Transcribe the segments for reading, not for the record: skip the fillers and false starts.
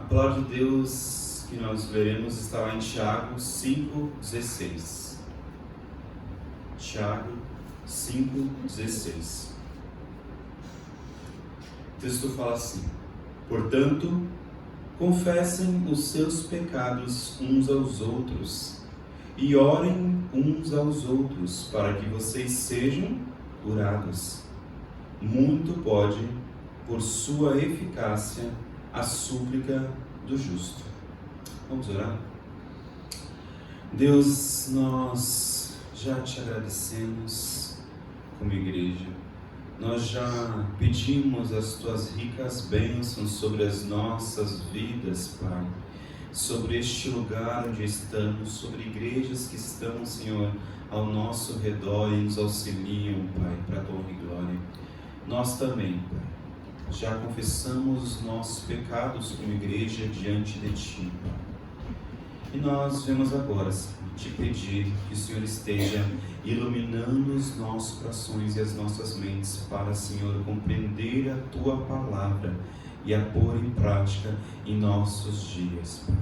palavra de Deus que nós leremos está lá em Tiago 5,16. Tiago 5,16. O texto fala assim: portanto, confessem os seus pecados uns aos outros e orem uns aos outros para que vocês sejam curados. Muito pode, por sua eficácia, a súplica do justo. Vamos orar? Deus, nós já te agradecemos como igreja. Nós já pedimos as tuas ricas bênçãos sobre as nossas vidas, Pai, sobre este lugar onde estamos, sobre igrejas que estão, Senhor, ao nosso redor e nos auxiliam, Pai, para a tua honra e glória. Nós também, Pai, já confessamos os nossos pecados como igreja diante de Ti, Pai. E nós vemos agora, Senhor, te pedir que o Senhor esteja iluminando os nossos corações e as nossas mentes para, Senhor, compreender a Tua palavra e a pôr em prática em nossos dias, Pai.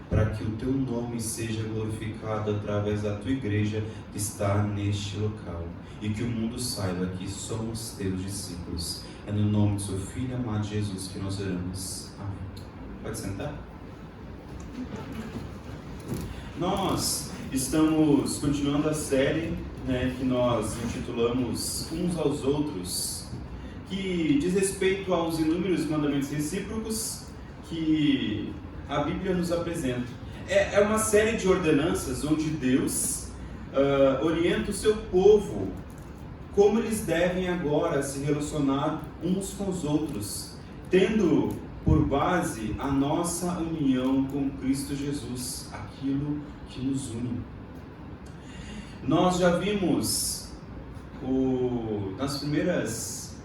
Para que o Teu nome seja glorificado através da Tua igreja que está neste local e que o mundo saiba que somos Teus discípulos. É no nome do Seu Filho amado Jesus que nós oramos. Amém. Pode sentar? Nós estamos continuando a série, que nós intitulamos Uns aos Outros, que diz respeito aos inúmeros mandamentos recíprocos que a Bíblia nos apresenta. É uma série de ordenanças onde Deus orienta o seu povo como eles devem agora se relacionar uns com os outros, tendo por base a nossa união com Cristo Jesus, aquilo que nos une. Nós já vimos nas primeiras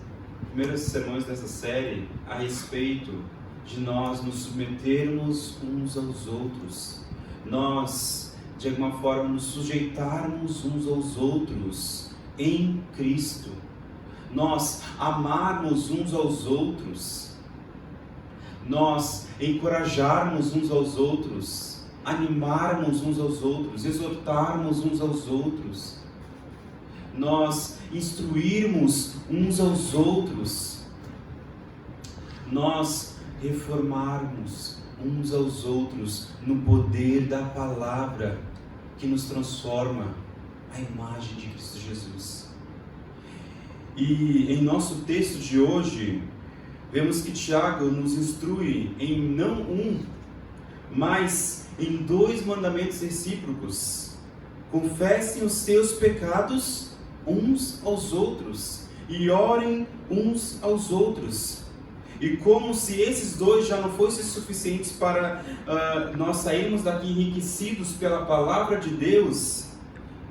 sermões dessa série a respeito de nós nos submetermos uns aos outros, nós de alguma forma nos sujeitarmos uns aos outros em Cristo, nós amarmos uns aos outros, nós encorajarmos uns aos outros, animarmos uns aos outros, exortarmos uns aos outros, nós instruirmos uns aos outros, nós reformarmos uns aos outros no poder da palavra que nos transforma à imagem de Cristo Jesus. E em nosso texto de hoje, vemos que Tiago nos instrui em não um, mas em 2 mandamentos recíprocos. Confessem os seus pecados uns aos outros e orem uns aos outros. E como se esses 2 já não fossem suficientes para nós sairmos daqui enriquecidos pela palavra de Deus,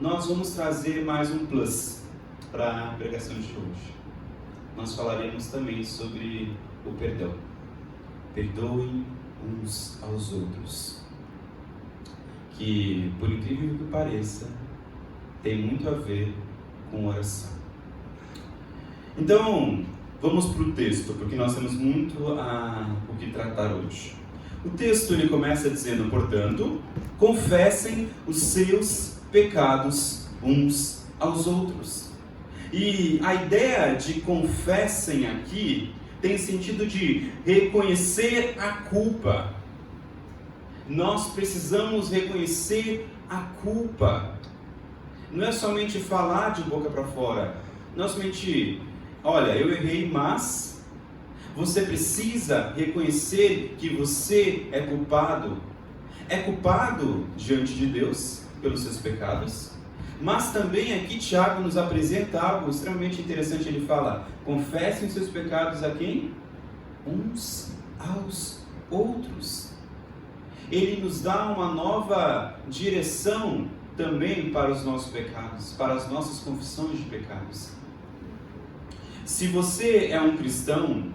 nós vamos trazer mais um plus para a pregação de hoje. Nós falaremos também sobre o perdão. Perdoem uns aos outros. Que, por incrível que pareça, tem muito a ver com oração. Então, vamos para o texto, porque nós temos muito o que tratar hoje. O texto ele começa dizendo, portanto, confessem os seus pecados uns aos outros. E a ideia de confessem aqui tem sentido de reconhecer a culpa. Nós precisamos reconhecer a culpa. Não é somente falar de boca para fora. Não é somente, olha, eu errei, mas você precisa reconhecer que você é culpado. É culpado diante de Deus pelos seus pecados. Mas também aqui Tiago nos apresenta algo extremamente interessante. Ele fala, confessem os seus pecados a quem? Uns aos outros. Ele nos dá uma nova direção também para os nossos pecados, para as nossas confissões de pecados. Se você é um cristão,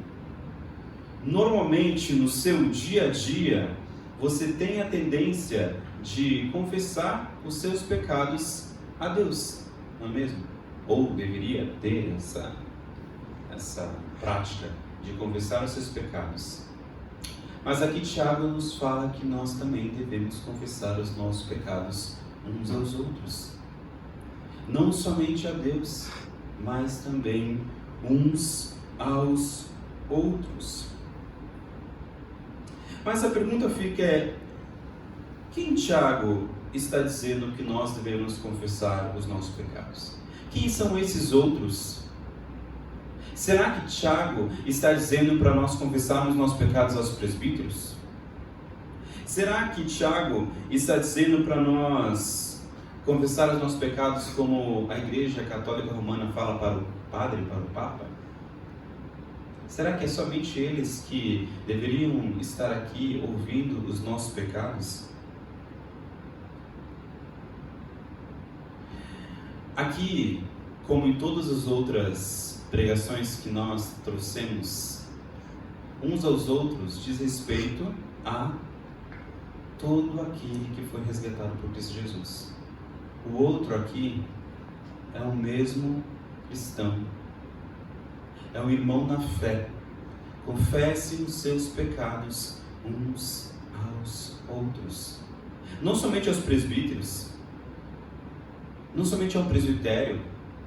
normalmente no seu dia a dia, você tem a tendência de confessar os seus pecados a Deus, não é mesmo? Ou deveria ter essa prática de confessar os seus pecados. Mas aqui Tiago nos fala que nós também devemos confessar os nossos pecados uns aos outros. Não somente a Deus, mas também uns aos outros. Mas a pergunta fica quem Tiago está dizendo que nós devemos confessar os nossos pecados? Quem são esses outros? Será que Tiago está dizendo para nós confessarmos nossos pecados aos presbíteros? Será que Tiago está dizendo para nós confessar os nossos pecados como a Igreja Católica Romana fala para o padre, para o Papa? Será que é somente eles que deveriam estar aqui ouvindo os nossos pecados? Aqui, como em todas as outras pregações que nós trouxemos, uns aos outros diz respeito a todo aquele que foi resgatado por Cristo Jesus. O outro aqui é o mesmo cristão, é um irmão na fé. Confesse os seus pecados uns aos outros. Não somente aos presbíteros, não somente a um presbitério,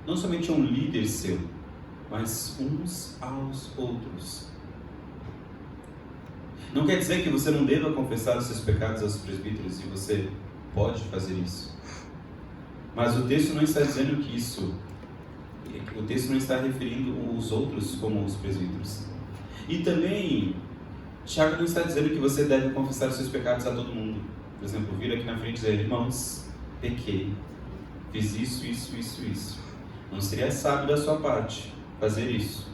não somente a um líder seu, mas uns aos outros. Não quer dizer que você não deva confessar os seus pecados aos presbíteros, e você pode fazer isso. Mas o texto não está dizendo que isso, o texto não está referindo os outros como os presbíteros. E também, Tiago não está dizendo que você deve confessar os seus pecados a todo mundo. Por exemplo, vir aqui na frente e dizer, irmãos, pequei, fiz isso. Não seria sábio da sua parte fazer isso.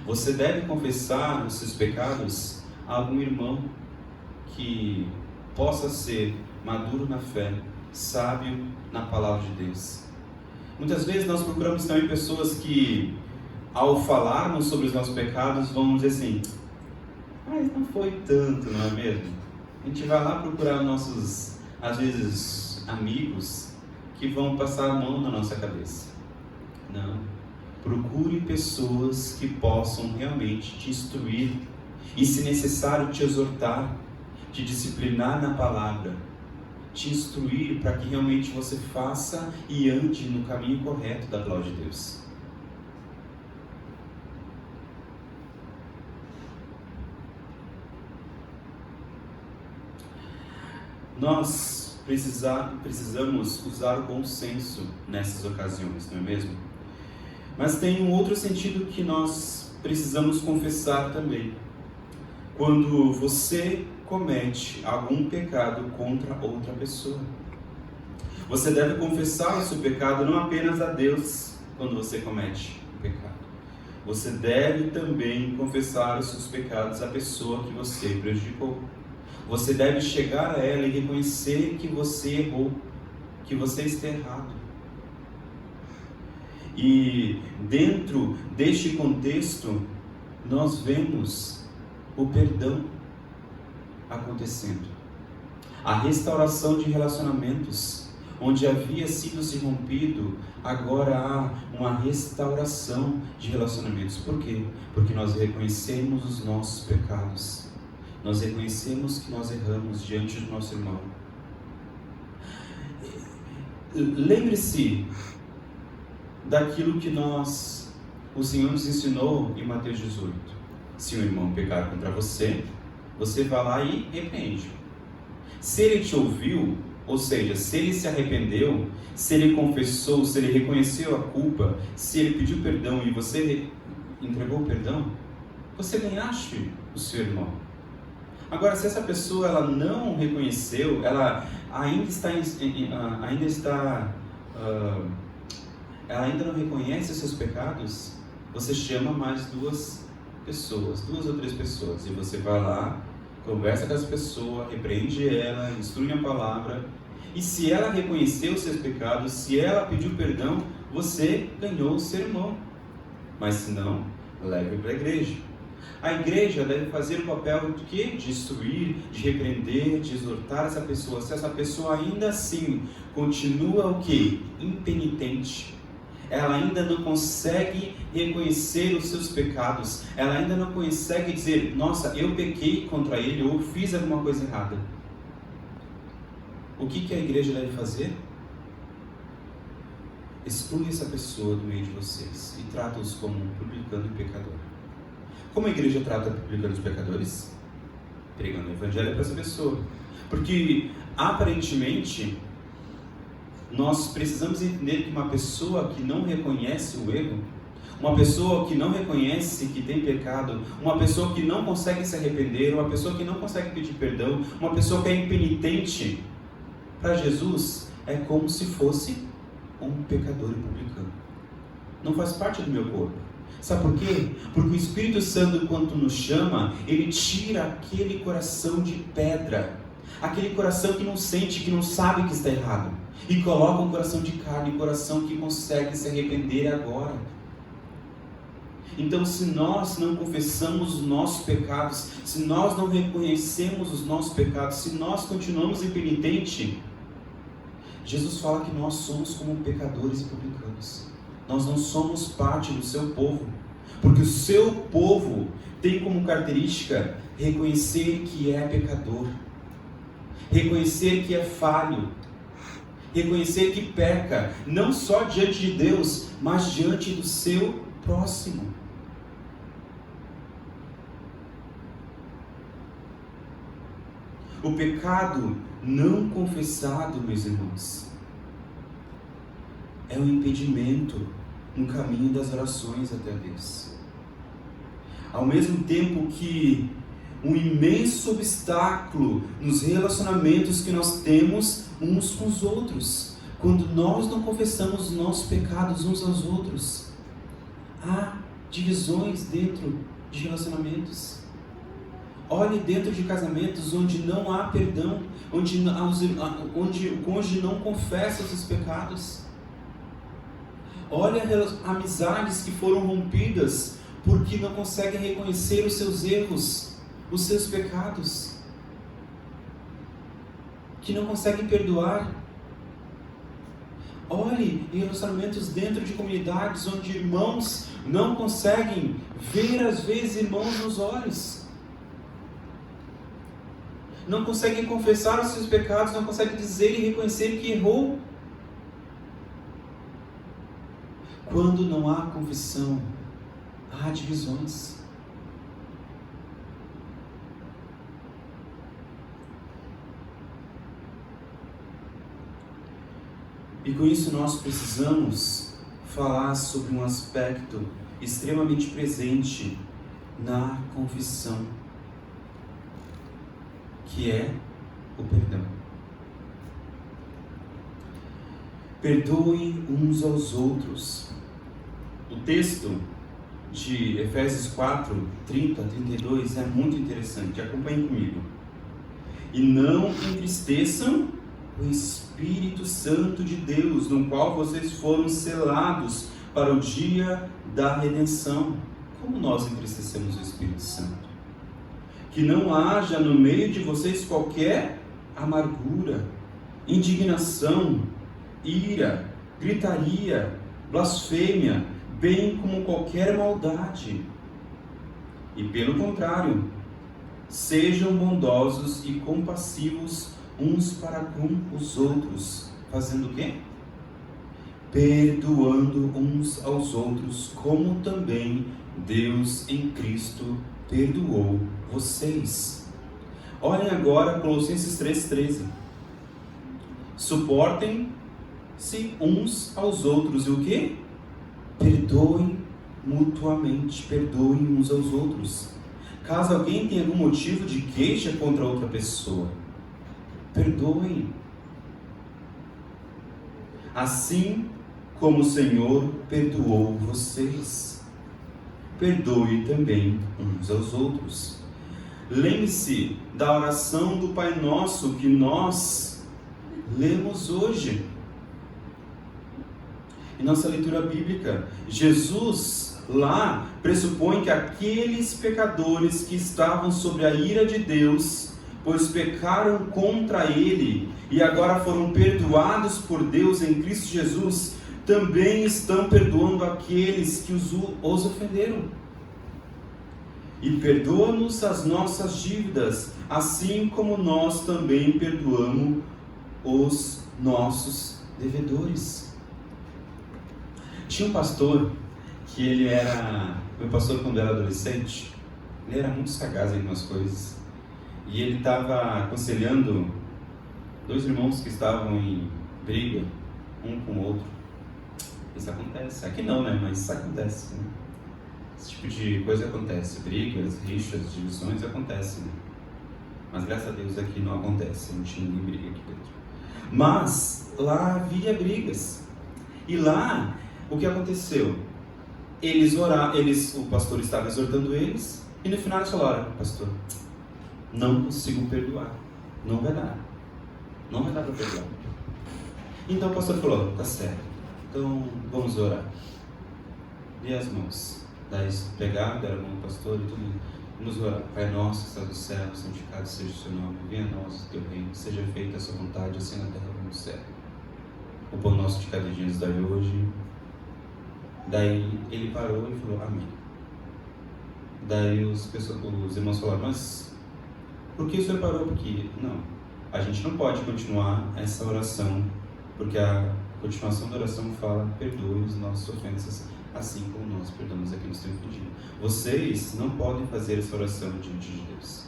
Você deve confessar os seus pecados a algum irmão que possa ser maduro na fé, sábio na palavra de Deus. Muitas vezes nós procuramos também pessoas que, ao falarmos sobre os nossos pecados, vão dizer assim, mas não foi tanto, não é mesmo? A gente vai lá procurar nossos, às vezes, amigos que vão passar a mão na nossa cabeça. Não. Procure pessoas que possam realmente te instruir e, se necessário, te exortar, te disciplinar na palavra, te instruir para que realmente você faça e ande no caminho correto da glória de Deus. Nós precisamos usar o bom senso nessas ocasiões, não é mesmo? Mas tem um outro sentido que nós precisamos confessar também. Quando você comete algum pecado contra outra pessoa, você deve confessar o seu pecado não apenas a Deus quando você comete o pecado. Você deve também confessar os seus pecados à pessoa que você prejudicou. Você deve chegar a ela e reconhecer que você errou, que você está errado. E dentro deste contexto, nós vemos o perdão acontecendo. A restauração de relacionamentos, onde havia sido se rompido, agora há uma restauração de relacionamentos. Por quê? Porque nós reconhecemos os nossos pecados. Nós reconhecemos que nós erramos diante do nosso irmão. Lembre-se daquilo que o Senhor nos ensinou em Mateus 18. Se um irmão pecar contra você, você vai lá e repreende. Se ele te ouviu, ou seja, se ele se arrependeu, se ele confessou, se ele reconheceu a culpa, se ele pediu perdão e você entregou o perdão, você ganhaste o seu irmão. Agora, se essa pessoa ela não reconheceu, ela ela ainda não reconhece os seus pecados, você chama mais duas ou três pessoas, e você vai lá, conversa com essa pessoa, repreende ela, instrui a palavra, e se ela reconheceu os seus pecados, se ela pediu perdão, você ganhou o seu irmão. Mas se não, leve para a igreja. A igreja deve fazer o papel de quê? De instruir, de repreender, de exortar essa pessoa. Se essa pessoa ainda assim continua o quê? Impenitente, ela ainda não consegue reconhecer os seus pecados, ela ainda não consegue dizer, nossa, eu pequei contra ele, ou fiz alguma coisa errada. O que a igreja deve fazer? Exclui essa pessoa do meio de vocês e trata-os como um publicano e pecador. Como a igreja trata publicanos e pecadores? Pregando o evangelho para essa pessoa. Porque, aparentemente, nós precisamos entender que uma pessoa que não reconhece o erro, uma pessoa que não reconhece que tem pecado, uma pessoa que não consegue se arrepender, uma pessoa que não consegue pedir perdão, uma pessoa que é impenitente, para Jesus é como se fosse um pecador e publicano. Não faz parte do meu corpo. Sabe por quê? Porque o Espírito Santo, quando nos chama, ele tira aquele coração de pedra, aquele coração que não sente, que não sabe que está errado, e coloca um coração de carne, um coração que consegue se arrepender agora. Então, se nós não confessamos os nossos pecados, se nós não reconhecemos os nossos pecados, se nós continuamos impenitentes, Jesus fala que nós somos como pecadores e publicanos. Nós não somos parte do seu povo, porque o seu povo tem como característica reconhecer que é pecador, reconhecer que é falho, reconhecer que peca, não só diante de Deus, mas diante do seu próximo. O pecado não confessado, meus irmãos, é um impedimento no caminho das orações até Deus. Ao mesmo tempo que um imenso obstáculo nos relacionamentos que nós temos uns com os outros, quando nós não confessamos os nossos pecados uns aos outros, há divisões dentro de relacionamentos. Olhe dentro de casamentos onde não há perdão, onde o cônjuge não confessa os seus pecados. Olhe as amizades que foram rompidas porque não conseguem reconhecer os seus erros, os seus pecados, que não conseguem perdoar. Olhe em relacionamentos dentro de comunidades onde irmãos não conseguem ver às vezes irmãos nos olhos, não conseguem confessar os seus pecados, não conseguem dizer e reconhecer que errou. Quando não há confissão, há divisões. E com isso nós precisamos falar sobre um aspecto extremamente presente na confissão, que é o perdão. Perdoem uns aos outros. O texto de Efésios 4, 30 a 32 é muito interessante, acompanhem comigo. E não entristeçam o Espírito Santo de Deus, no qual vocês foram selados para o dia da redenção. Como nós entristecemos o Espírito Santo? Que não haja no meio de vocês qualquer amargura, indignação, ira, gritaria, blasfêmia, bem como qualquer maldade. E pelo contrário, sejam bondosos e compassivos uns para com os outros, fazendo o quê? Perdoando uns aos outros, como também Deus em Cristo perdoou vocês. Olhem agora Colossenses 3,13. Suportem-se uns aos outros e o quê? Perdoem mutuamente, perdoem uns aos outros. Caso alguém tenha algum motivo de queixa contra outra pessoa, perdoem. Assim como o Senhor perdoou vocês, perdoe também uns aos outros. Lembre-se da oração do Pai Nosso que nós lemos hoje. Em nossa leitura bíblica, Jesus lá pressupõe que aqueles pecadores que estavam sob a ira de Deus, pois pecaram contra Ele e agora foram perdoados por Deus em Cristo Jesus, também estão perdoando aqueles que os ofenderam. E perdoa-nos as nossas dívidas, assim como nós também perdoamos os nossos devedores. Tinha um pastor que ele era, meu pastor quando era adolescente, ele era muito sagaz em algumas coisas. E ele estava aconselhando 2 irmãos que estavam em briga, um com o outro. Isso acontece. Aqui não, né? Mas isso acontece, né? Esse tipo de coisa acontece. Brigas, rixas, divisões acontecem, né? Mas graças a Deus aqui não acontece. Não tinha ninguém briga aqui dentro. Mas lá havia brigas. E lá, o que aconteceu? O pastor estava exortando eles. E no final eles falaram: pastor, não consigo perdoar. Não vai dar. Não vai dar para perdoar. Então o pastor falou: tá certo. Então vamos orar. Dê as mãos. Daí pegaram, deram a mão do pastor e tudo. Vamos orar. Pai nosso que estás no céu, santificado seja o seu nome. Venha a nós o teu reino. Seja feita a sua vontade, assim na terra como no céu. O pão nosso de cada dia nos dai hoje. Daí ele parou e falou: amém. Daí os irmãos falaram: mas por que o senhor parou? Porque não, a gente não pode continuar essa oração, porque a continuação da oração fala: perdoe as nossas ofensas, assim como nós perdoamos a quem nos tem ofendido. Vocês não podem fazer essa oração diante de Deus.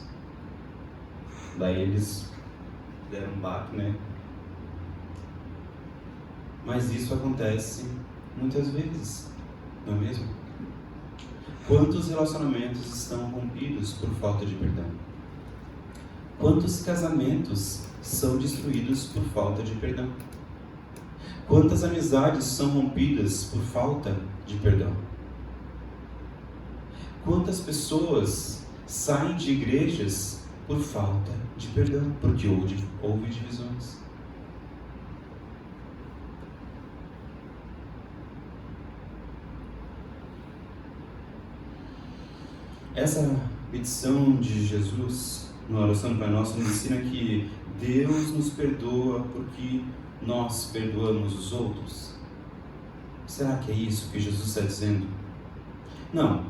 Daí eles deram um baque, né? Mas isso acontece muitas vezes, não é mesmo? Quantos relacionamentos estão rompidos por falta de perdão? Quantos casamentos são destruídos por falta de perdão? Quantas amizades são rompidas por falta de perdão? Quantas pessoas saem de igrejas por falta de perdão, porque houve divisões? Essa petição de Jesus na oração do Pai Nosso nos ensina que Deus nos perdoa porque nós perdoamos os outros. Será que é isso que Jesus está dizendo? Não.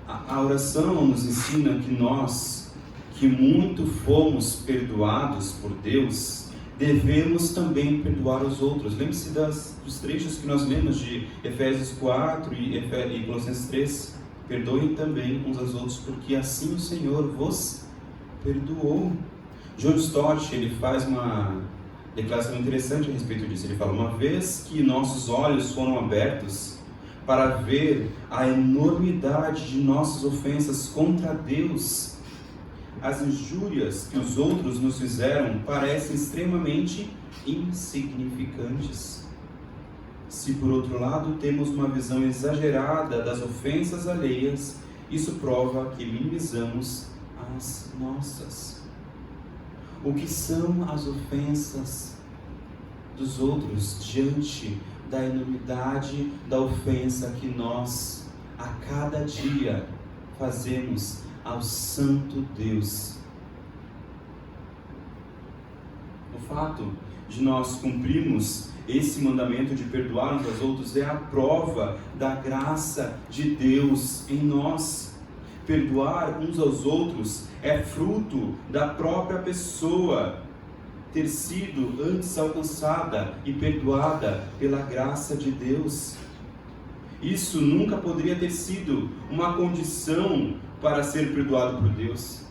A oração nos ensina que nós, que muito fomos perdoados por Deus, devemos também perdoar os outros. Lembre-se dos trechos que nós lemos de Efésios 4 e Colossenses 3. Perdoem também uns aos outros, porque assim o Senhor vos perdoou. John Stott, ele faz uma declaração interessante a respeito disso. Ele fala: uma vez que nossos olhos foram abertos para ver a enormidade de nossas ofensas contra Deus, as injúrias que os outros nos fizeram parecem extremamente insignificantes. Se por outro lado temos uma visão exagerada das ofensas alheias, isso prova que minimizamos as nossas. O que são as ofensas dos outros diante da enormidade da ofensa que nós, a cada dia, fazemos ao Santo Deus? O fato de nós cumprirmos esse mandamento de perdoar uns aos outros é a prova da graça de Deus em nós. Perdoar uns aos outros é fruto da própria pessoa ter sido antes alcançada e perdoada pela graça de Deus. Isso nunca poderia ter sido uma condição para ser perdoado por Deus.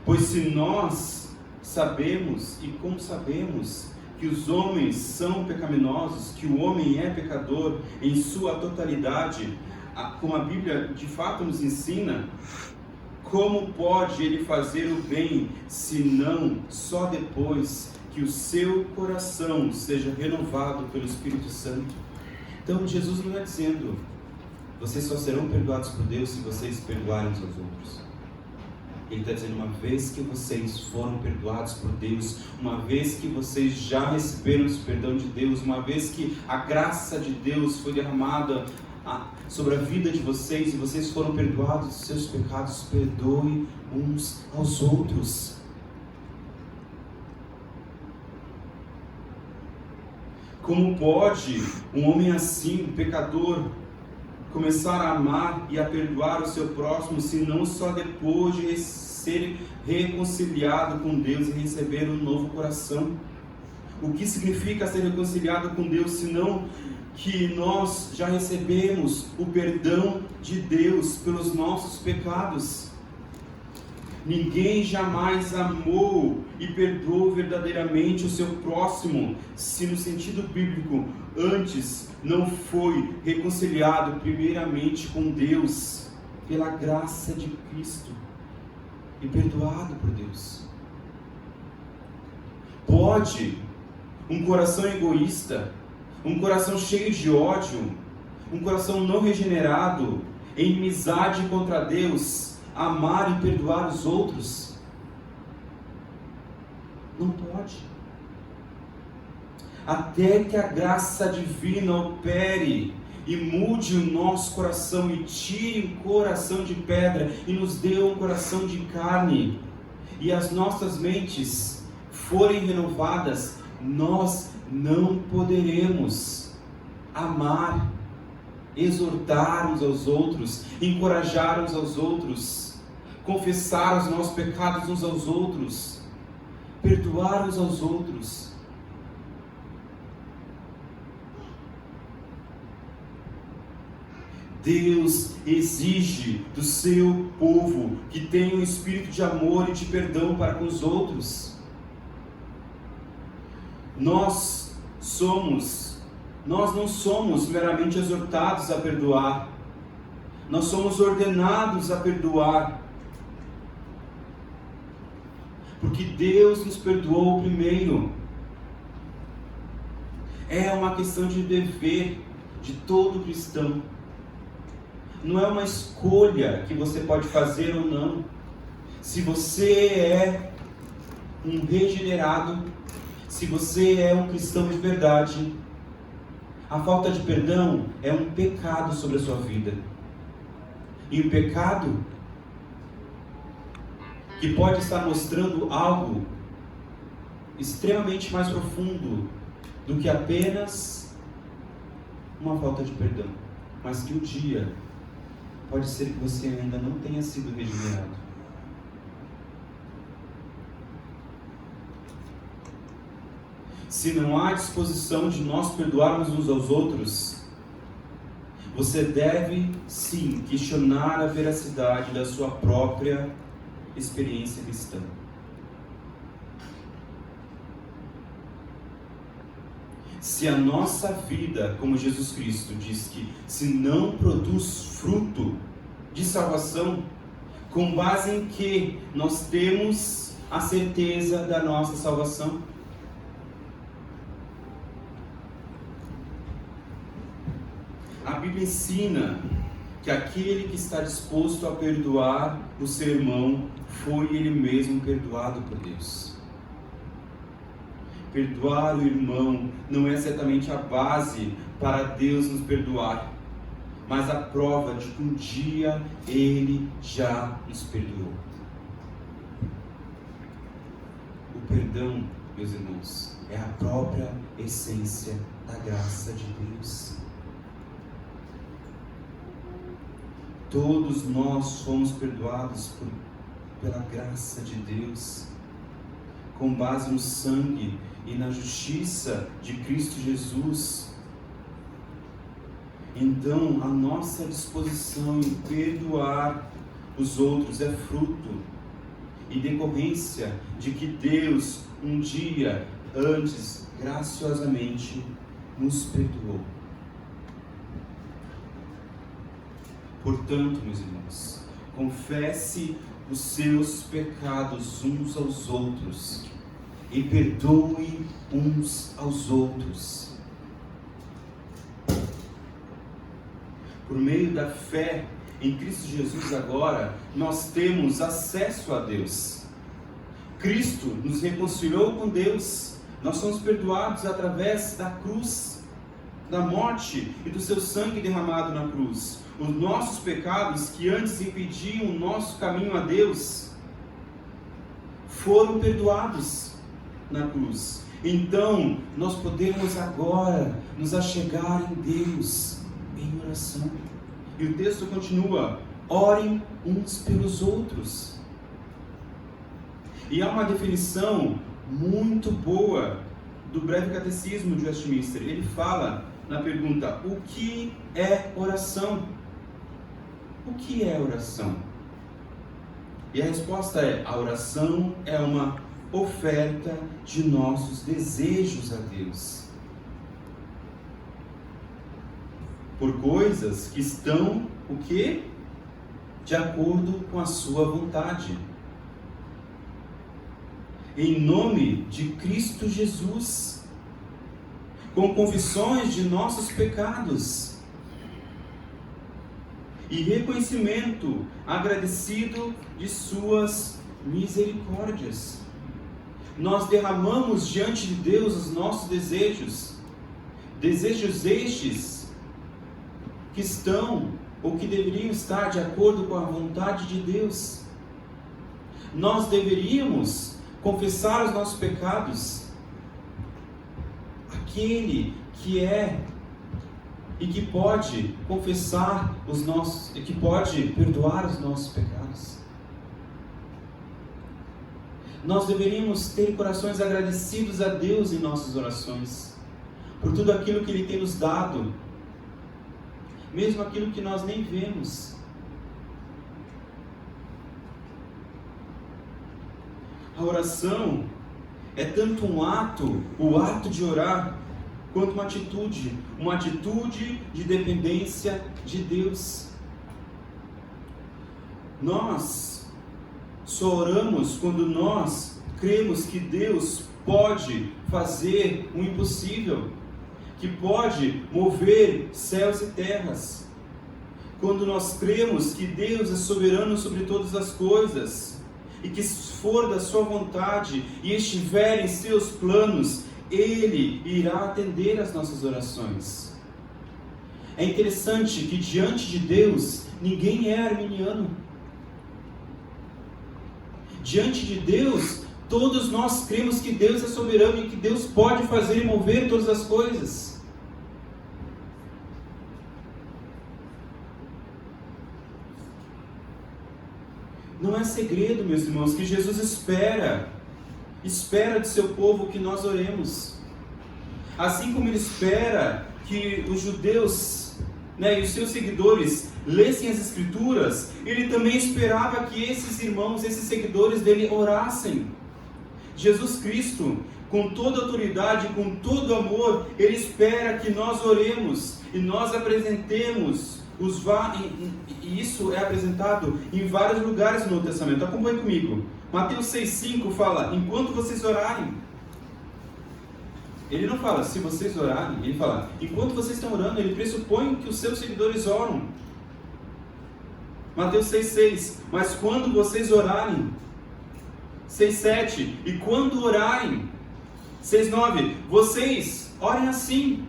Pois se nós sabemos, e como sabemos, que os homens são pecaminosos, que o homem é pecador em sua totalidade, como a Bíblia de fato nos ensina, como pode ele fazer o bem, senão só depois que o seu coração seja renovado pelo Espírito Santo? Então Jesus não está dizendo: vocês só serão perdoados por Deus se vocês perdoarem uns aos outros. Ele está dizendo: uma vez que vocês foram perdoados por Deus, uma vez que vocês já receberam esse perdão de Deus, uma vez que a graça de Deus foi derramada sobre a vida de vocês e vocês foram perdoados dos seus pecados, perdoe uns aos outros. Como pode um homem assim, pecador, começar a amar e a perdoar o seu próximo, se não só depois de ser reconciliado com Deus e receber um novo coração? O que significa ser reconciliado com Deus, senão que nós já recebemos o perdão de Deus pelos nossos pecados? Ninguém jamais amou e perdoou verdadeiramente o seu próximo, se no sentido bíblico, antes não foi reconciliado primeiramente com Deus, pela graça de Cristo, e perdoado por Deus. Pode um coração egoísta, um coração cheio de ódio, um coração não regenerado, em inimizade contra Deus, amar e perdoar os outros? Não pode. Até que a graça divina opere e mude o nosso coração e tire o coração de pedra e nos dê um coração de carne, e as nossas mentes forem renovadas, nós não poderemos amar, exortar uns aos outros, encorajar uns aos outros, confessar os nossos pecados uns aos outros, perdoar uns aos outros. Deus exige do seu povo que tenha um espírito de amor e de perdão para com os outros. Nós não somos meramente exortados a perdoar, nós somos ordenados a perdoar, porque Deus nos perdoou primeiro. É uma questão de dever de todo cristão, não é uma escolha que você pode fazer ou não. Se você é um regenerado, se você é um cristão de verdade, a falta de perdão é um pecado sobre a sua vida. E o pecado que pode estar mostrando algo extremamente mais profundo do que apenas uma falta de perdão, mas que um dia pode ser que você ainda não tenha sido regenerado. Se não há disposição de nós perdoarmos uns aos outros, você deve sim questionar a veracidade da sua própria experiência cristã. Se a nossa vida, como Jesus Cristo diz que se não produz fruto de salvação, com base em que nós temos a certeza da nossa salvação? A Bíblia ensina que aquele que está disposto a perdoar o seu irmão foi ele mesmo perdoado por Deus. Perdoar o irmão não é certamente a base para Deus nos perdoar, mas a prova de que um dia Ele já nos perdoou. O perdão, meus irmãos, é a própria essência da graça de Deus. Todos nós fomos perdoados pela graça de Deus, com base no sangue e na justiça de Cristo Jesus. Então, a nossa disposição em perdoar os outros é fruto e decorrência de que Deus, um dia antes, graciosamente, nos perdoou. Portanto, meus irmãos, confesse os seus pecados uns aos outros e perdoe uns aos outros. Por meio da fé em Cristo Jesus agora, nós temos acesso a Deus. Cristo nos reconciliou com Deus. Nós somos perdoados através da cruz, da morte e do seu sangue derramado na cruz. Os nossos pecados que antes impediam o nosso caminho a Deus foram perdoados na cruz. Então, nós podemos agora nos achegar em Deus em oração. E o texto continua: orem uns pelos outros. E há uma definição muito boa do Breve Catecismo de Westminster. Ele fala na pergunta: o que é oração? O que é oração? E a resposta é: a oração é uma oferta de nossos desejos a Deus, por coisas que estão, o quê? De acordo com a sua vontade. Em nome de Cristo Jesus, com confissões de nossos pecados e reconhecimento agradecido de suas misericórdias. Nós derramamos diante de Deus os nossos desejos estes que estão ou que deveriam estar de acordo com a vontade de Deus. Nós deveríamos confessar os nossos pecados àquele que é e que pode confessar os nossos, e que pode perdoar os nossos pecados. Nós deveríamos ter corações agradecidos a Deus em nossas orações, por tudo aquilo que Ele tem nos dado, mesmo aquilo que nós nem vemos. A oração é tanto um ato, o ato de orar, quanto uma atitude de dependência de Deus. Nós só oramos quando nós cremos que Deus pode fazer o impossível, que pode mover céus e terras. Quando nós cremos que Deus é soberano sobre todas as coisas, e que se for da sua vontade e estiver em seus planos, Ele irá atender às nossas orações. É interessante que diante de Deus, ninguém é arminiano. Diante de Deus, todos nós cremos que Deus é soberano e que Deus pode fazer e mover todas as coisas. Não é segredo, meus irmãos, que Jesus espera de seu povo que nós oremos. Assim como Ele espera que os judeus, e os seus seguidores lessem as Escrituras, Ele também esperava que esses irmãos, esses seguidores dele orassem. Jesus Cristo, com toda autoridade, com todo amor, Ele espera que nós oremos e nós apresentemos e isso é apresentado em vários lugares no Novo Testamento. Acompanhe comigo. Mateus 6,5 fala: enquanto vocês orarem. Ele não fala se vocês orarem, ele fala enquanto vocês estão orando. Ele pressupõe que os seus seguidores oram. Mateus 6,6: mas quando vocês orarem. 6,7: e quando orarem. 6,9: vocês orem assim.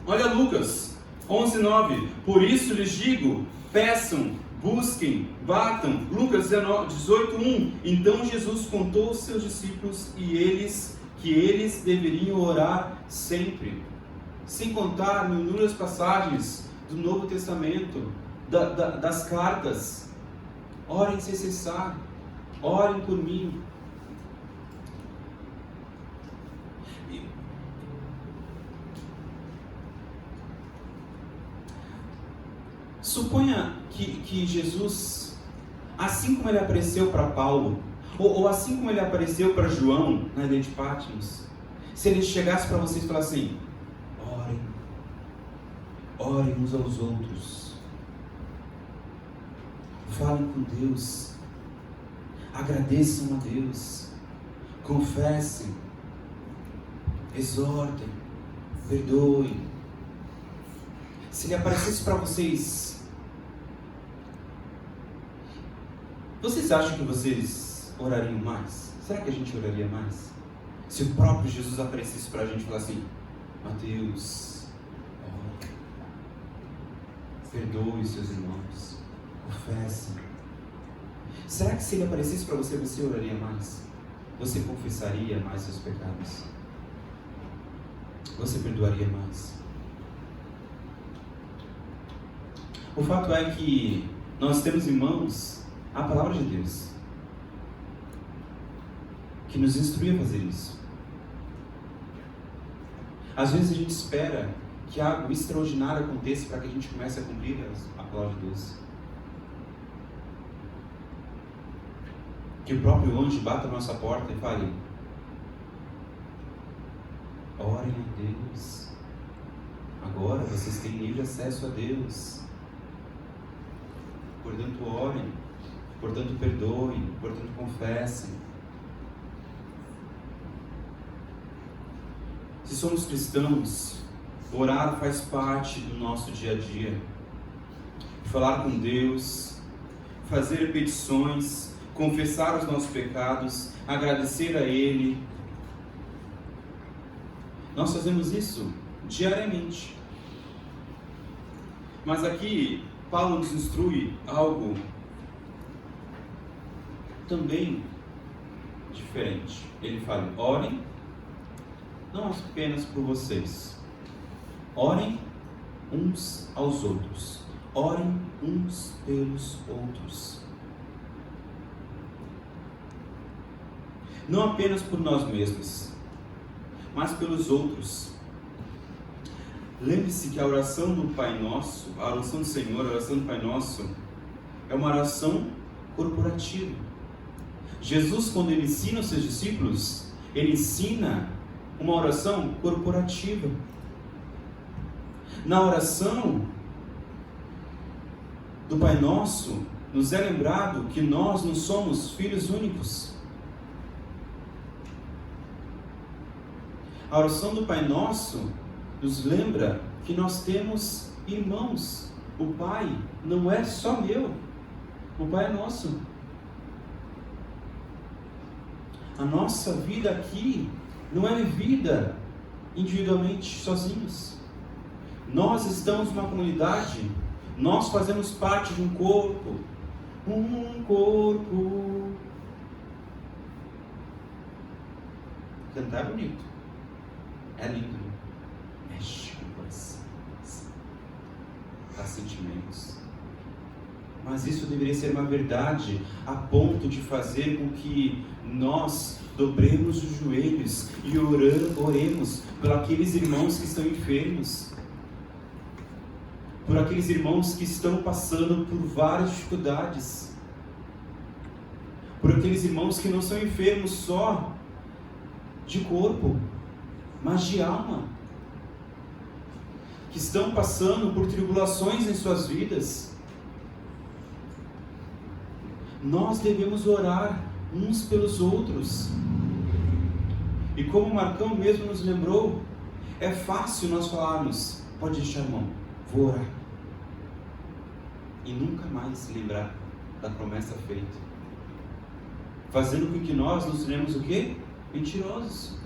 Olha Lucas 11,9: por isso lhes digo, peçam, busquem, batam. Lucas 18,1: então Jesus contou aos seus discípulos que eles deveriam orar sempre. Sem contar em inúmeras passagens do Novo Testamento, das cartas. Orem sem cessar, orem por mim. Suponha que Jesus, assim como Ele apareceu para Paulo, ou assim como Ele apareceu para João na ilha de Patmos, se Ele chegasse para vocês e falasse assim: orem uns aos outros, falem com Deus, agradeçam a Deus, confessem, exortem, perdoem. Se Ele aparecesse para vocês, vocês acham que vocês orariam mais? Será que a gente oraria mais? Se o próprio Jesus aparecesse para a gente e falasse assim: Mateus, ore, perdoe seus irmãos, confesse. Será que se Ele aparecesse para você, você oraria mais? você confessaria mais seus pecados? Você perdoaria mais? O fato é que nós temos em mãos a palavra de Deus, que nos instrui a fazer isso. Às vezes a gente espera que algo extraordinário aconteça para que a gente comece a cumprir a palavra de Deus. Que o próprio anjo bata na nossa porta e fale: orem a Deus. Agora vocês têm livre acesso a Deus. Portanto, orem. Portanto, perdoem. Portanto, confessem. Se somos cristãos, orar faz parte do nosso dia a dia. Falar com Deus, fazer petições, confessar os nossos pecados, agradecer a Ele. Nós fazemos isso diariamente. Mas aqui, Paulo nos instrui algo também diferente. Ele fala: orem, não apenas por vocês. Orem uns aos outros. Orem uns pelos outros. Não apenas por nós mesmos, mas pelos outros. Lembre-se que a oração do Pai Nosso, a oração do Senhor, a oração do Pai Nosso, é uma oração corporativa. Jesus, quando Ele ensina os seus discípulos, Ele ensina uma oração corporativa. Na oração do Pai Nosso, nos é lembrado que nós não somos filhos únicos. A oração do Pai Nosso nos lembra que nós temos irmãos. O Pai não é só meu, o Pai é nosso. A nossa vida aqui não é vivida individualmente, sozinhos. Nós estamos numa comunidade, nós fazemos parte de um corpo. Um corpo. Cantar é bonito, é lindo, mexe com o coração, dá sentimentos. Mas isso deveria ser uma verdade a ponto de fazer com que nós dobremos os joelhos e oremos por aqueles irmãos que estão enfermos, por aqueles irmãos que estão passando por várias dificuldades, por aqueles irmãos que não são enfermos só de corpo, mas de alma, que estão passando por tribulações em suas vidas. Nós devemos orar uns pelos outros. E como o Marcão mesmo nos lembrou, é fácil nós falarmos: pode deixar, irmão, vou orar. E nunca mais se lembrar da promessa feita. Fazendo com que nós nos tornemos o quê? Mentirosos.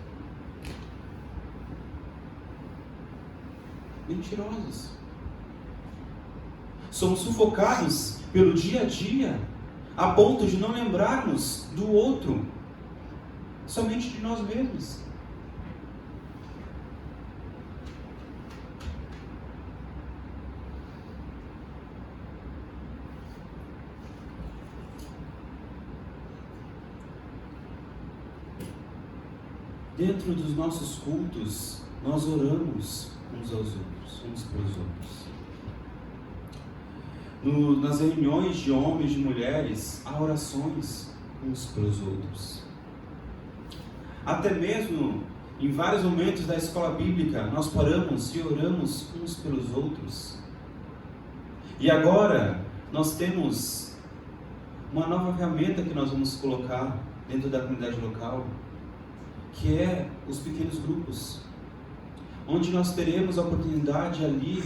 Mentirosos. Somos sufocados pelo dia a dia, a ponto de não lembrarmos do outro, somente de nós mesmos. Dentro dos nossos cultos, nós oramos uns aos outros, uns pelos outros. Nas reuniões de homens e de mulheres, há orações uns pelos outros. Até mesmo em vários momentos da escola bíblica, nós paramos e oramos uns pelos outros. E agora, nós temos uma nova ferramenta que nós vamos colocar dentro da comunidade local, que é os pequenos grupos, onde nós teremos a oportunidade ali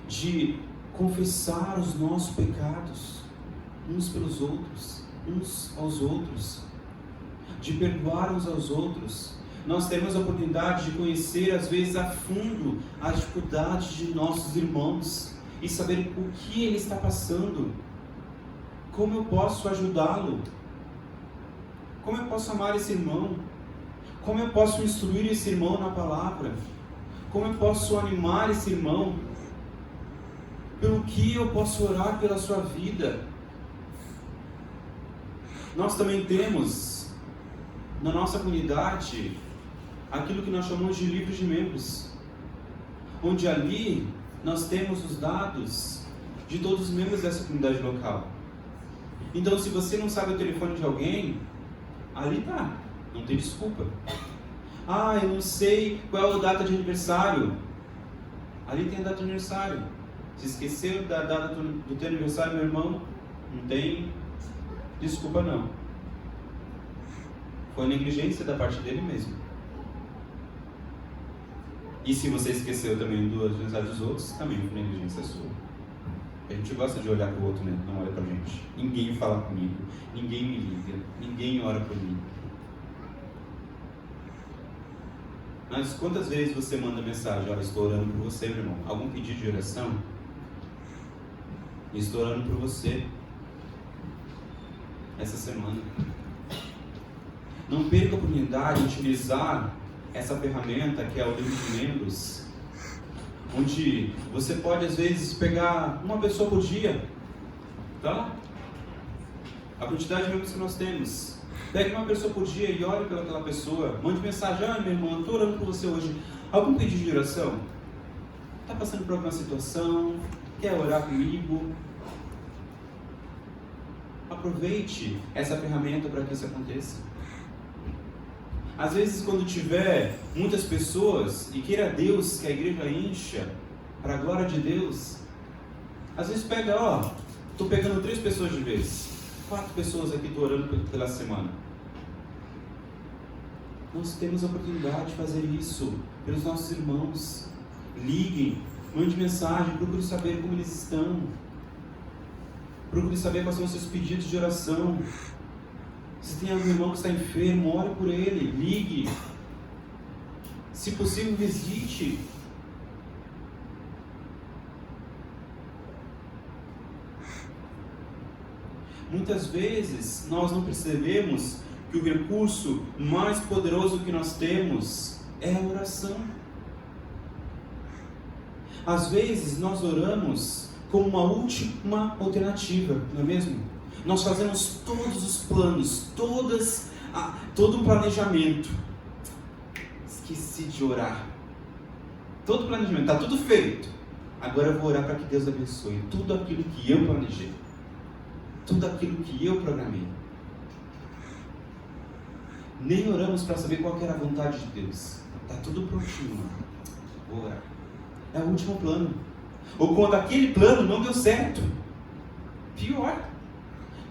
de confessar os nossos pecados uns pelos outros, uns aos outros, de perdoar uns aos outros. Nós teremos a oportunidade de conhecer às vezes a fundo as dificuldades de nossos irmãos e saber o que ele está passando, como eu posso ajudá-lo. Como eu posso amar esse irmão? Como eu posso instruir esse irmão na palavra? Como eu posso animar esse irmão? Pelo que eu posso orar pela sua vida? Nós também temos na nossa comunidade aquilo que nós chamamos de livro de membros, onde ali nós temos os dados de todos os membros dessa comunidade local. Então, se você não sabe o telefone de alguém, ali tá, não tem desculpa. Eu não sei qual é a data de aniversário. Ali tem a data de aniversário. Se esqueceu da data do teu aniversário, meu irmão, não tem desculpa não. Foi negligência da parte dele mesmo. E se você esqueceu também do aniversário dos outros, também foi negligência sua. A gente gosta de olhar para o outro, né? Não olha para a gente. Ninguém fala comigo, ninguém me liga, ninguém ora por mim. Mas quantas vezes você manda mensagem: olha, estou orando por você, meu irmão. Algum pedido de oração? Estou orando por você essa semana. Não perca a oportunidade de utilizar essa ferramenta que é o livro de membros, onde você pode às vezes pegar uma pessoa por dia, tá? A quantidade de membros que nós temos. Pegue uma pessoa por dia e ore pelaquela pessoa. Mande mensagem: meu irmão, eu estou orando por você hoje. Algum pedido de oração? Está passando por alguma situação? Quer orar comigo? Aproveite essa ferramenta para que isso aconteça. Às vezes, quando tiver muitas pessoas e queira Deus que a igreja encha para a glória de Deus, às vezes pega, estou pegando 3 pessoas de vez, 4 pessoas aqui estou orando pela semana. Nós temos a oportunidade de fazer isso pelos nossos irmãos. Liguem, mande mensagem, procure saber como eles estão. Procure saber quais são os seus pedidos de oração. Se tem algum irmão que está enfermo, ore por ele, ligue. Se possível, visite. Muitas vezes nós não percebemos que o recurso mais poderoso que nós temos é a oração. Às vezes nós oramos como uma última alternativa, não é mesmo? Nós fazemos todos os planos, todo o planejamento. Esqueci de orar. Todo o planejamento, está tudo feito. Agora eu vou orar para que Deus abençoe tudo aquilo que eu planejei. Tudo aquilo que eu programei. Nem oramos para saber qual que era a vontade de Deus. Está tudo prontinho, mano. Vou orar. É o último plano. Ou quando aquele plano não deu certo. Pior.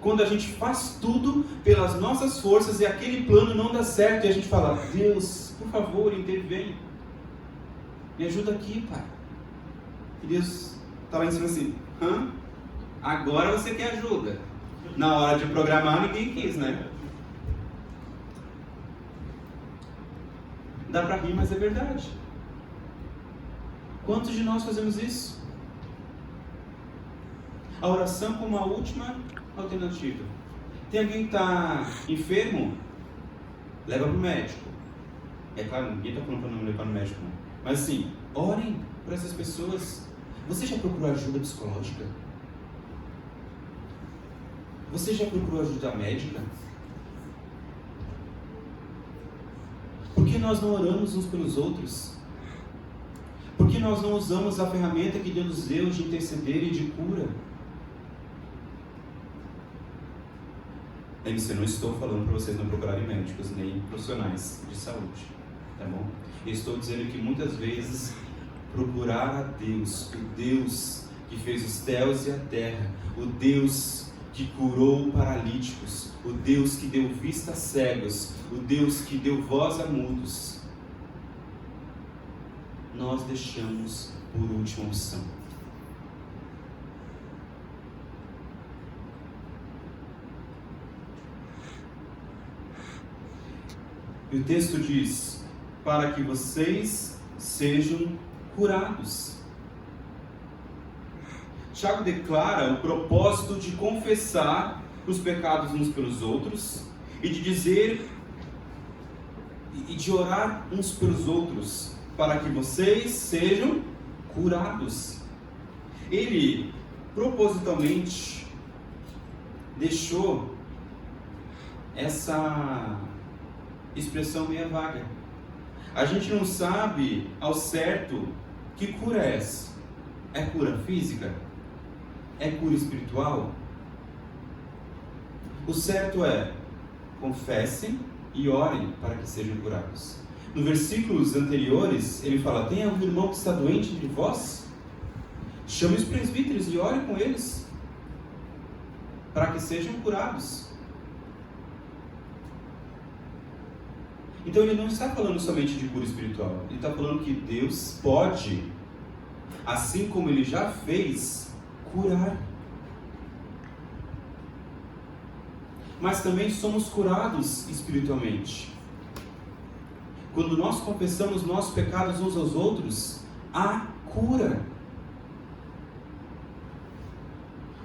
Quando a gente faz tudo pelas nossas forças e aquele plano não dá certo e a gente fala: Deus, por favor, intervém. Me ajuda aqui, Pai. E Deus está lá em cima assim: agora você quer ajuda. Na hora de programar ninguém quis, né? Dá para rir, mas é verdade. Quantos de nós fazemos isso? A oração como a última alternativa. Tem alguém que está enfermo? Leva para o médico. É claro, ninguém está falando para não levar no médico, não. Mas assim, orem por essas pessoas. Você já procurou ajuda psicológica? Você já procurou ajuda médica? Por que nós não oramos uns pelos outros? Por que nós não usamos a ferramenta que Deus nos deu de interceder e de cura? Eu não estou falando para vocês não procurarem médicos, nem profissionais de saúde, tá bom? Eu estou dizendo que muitas vezes procurar a Deus, o Deus que fez os céus e a terra, o Deus que curou paralíticos, o Deus que deu vista a cegos, o Deus que deu voz a mudos, nós deixamos por última opção. E o texto diz: para que vocês sejam curados. Tiago declara o propósito de confessar os pecados uns pelos outros e de dizer e de orar uns pelos outros, para que vocês sejam curados. Ele propositalmente deixou essa expressão meia vaga. A gente não sabe ao certo que cura é essa. É cura física? É cura espiritual? O certo é: confessem e orem para que sejam curados. No versículos anteriores, ele fala: tem algum irmão que está doente entre vós? Chame os presbíteros e ore com eles, para que sejam curados. Então ele não está falando somente de cura espiritual, ele está falando que Deus pode, assim como ele já fez, curar. Mas também somos curados espiritualmente. Quando nós confessamos nossos pecados uns aos outros, há cura.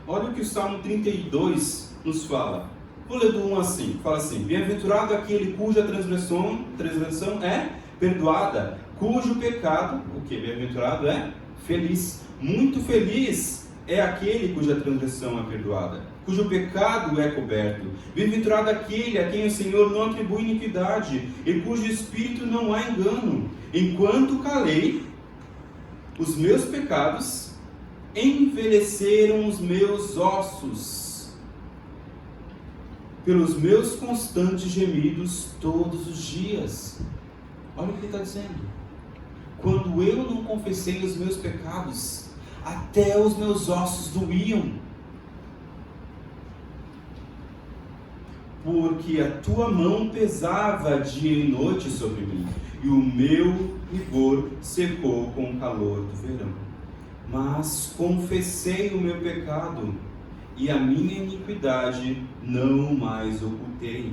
Olha o que o Salmo 32 nos fala. Vou ler do 1 assim. Fala assim: bem-aventurado aquele cuja transgressão é perdoada, cujo pecado, o que? Bem-aventurado é feliz. Muito feliz é aquele cuja transgressão é perdoada, cujo pecado é coberto. Bem-aventurado aquele a quem o Senhor não atribui iniquidade, e cujo espírito não há engano. Enquanto calei, os meus pecados envelheceram os meus ossos, pelos meus constantes gemidos todos os dias. Olha o que ele está dizendo. Quando eu não confessei os meus pecados, até os meus ossos doíam. Porque a tua mão pesava dia e noite sobre mim, e o meu vigor secou com o calor do verão. Mas confessei o meu pecado, e a minha iniquidade não mais ocultei.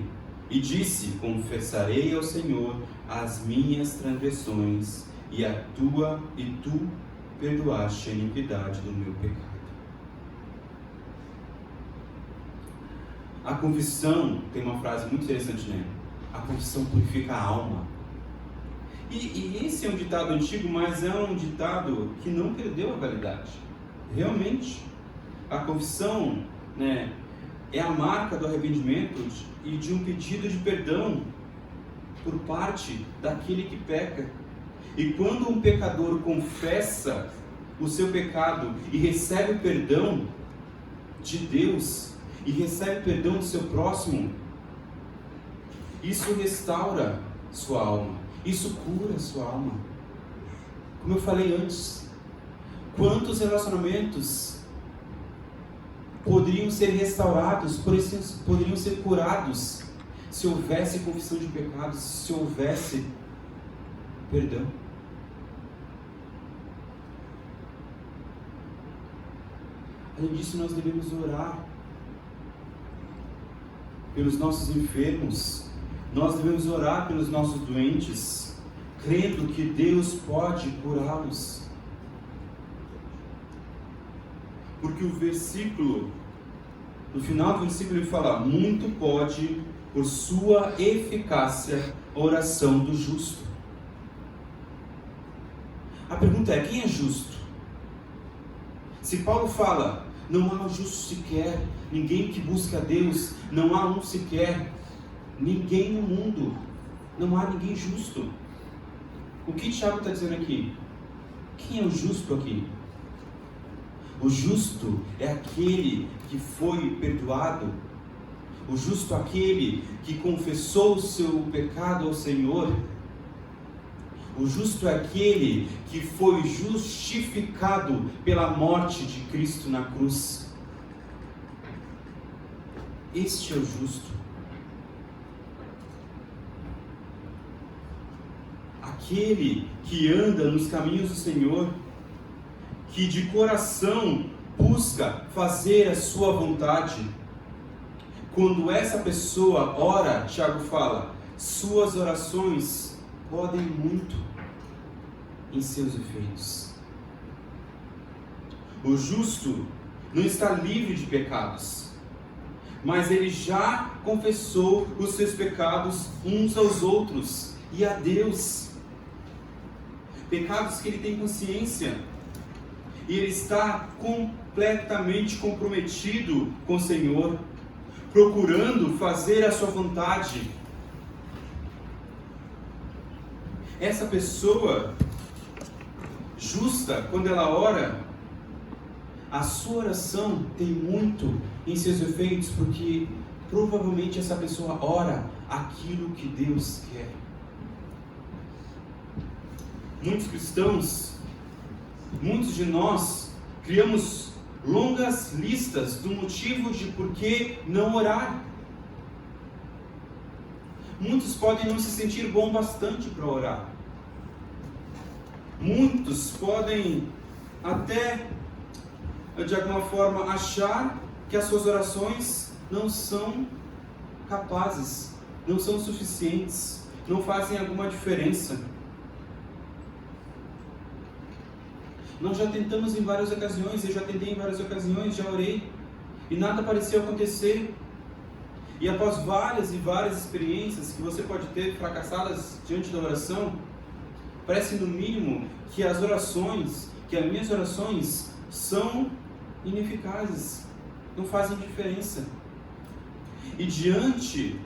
E disse: confessarei ao Senhor as minhas transgressões, e tu perdoaste a iniquidade do meu pecado. A confissão, tem uma frase muito interessante nela: a confissão purifica a alma. E esse é um ditado antigo, mas é um ditado que não perdeu a validade. Realmente, a confissão, é a marca do arrependimento e de um pedido de perdão por parte daquele que peca. E quando um pecador confessa o seu pecado e recebe o perdão de Deus, e recebe o perdão do seu próximo, isso restaura sua alma, isso cura sua alma. Como eu falei antes, quantos relacionamentos poderiam ser restaurados, poderiam ser curados, se houvesse confissão de pecados, se houvesse perdão. Além disso, nós devemos orar pelos nossos enfermos, nós devemos orar pelos nossos doentes, crendo que Deus pode curá-los. Porque o versículo, no final do versículo ele fala: muito pode, por sua eficácia, a oração do justo. A pergunta é: quem é justo? Se Paulo fala: não há um justo sequer, ninguém que busca a Deus, não há um sequer, ninguém no mundo, não há ninguém justo. O que Tiago está dizendo aqui? Quem é o justo aqui? O justo é aquele que foi perdoado. O justo é aquele que confessou o seu pecado ao Senhor. O justo é aquele que foi justificado pela morte de Cristo na cruz. Este é o justo. Aquele que anda nos caminhos do Senhor, que de coração busca fazer a sua vontade. Quando essa pessoa ora, Tiago fala, suas orações podem muito em seus efeitos. O justo não está livre de pecados, mas ele já confessou os seus pecados uns aos outros e a Deus. Pecados que ele tem consciência. E ele está completamente comprometido com o Senhor, procurando fazer a sua vontade. Essa pessoa justa, quando ela ora, a sua oração tem muito em seus efeitos, porque provavelmente essa pessoa ora aquilo que Deus quer. Muitos cristãos, muitos de nós, criamos longas listas do motivo de por que não orar. Muitos podem não se sentir bom bastante para orar. Muitos podem até, de alguma forma, achar que as suas orações não são capazes, não são suficientes, não fazem alguma diferença. Nós já tentamos em várias ocasiões, eu já tentei em várias ocasiões, já orei, e nada pareceu acontecer. E após várias e várias experiências que você pode ter fracassadas diante da oração, parece no mínimo que as minhas orações são ineficazes, não fazem diferença. E diante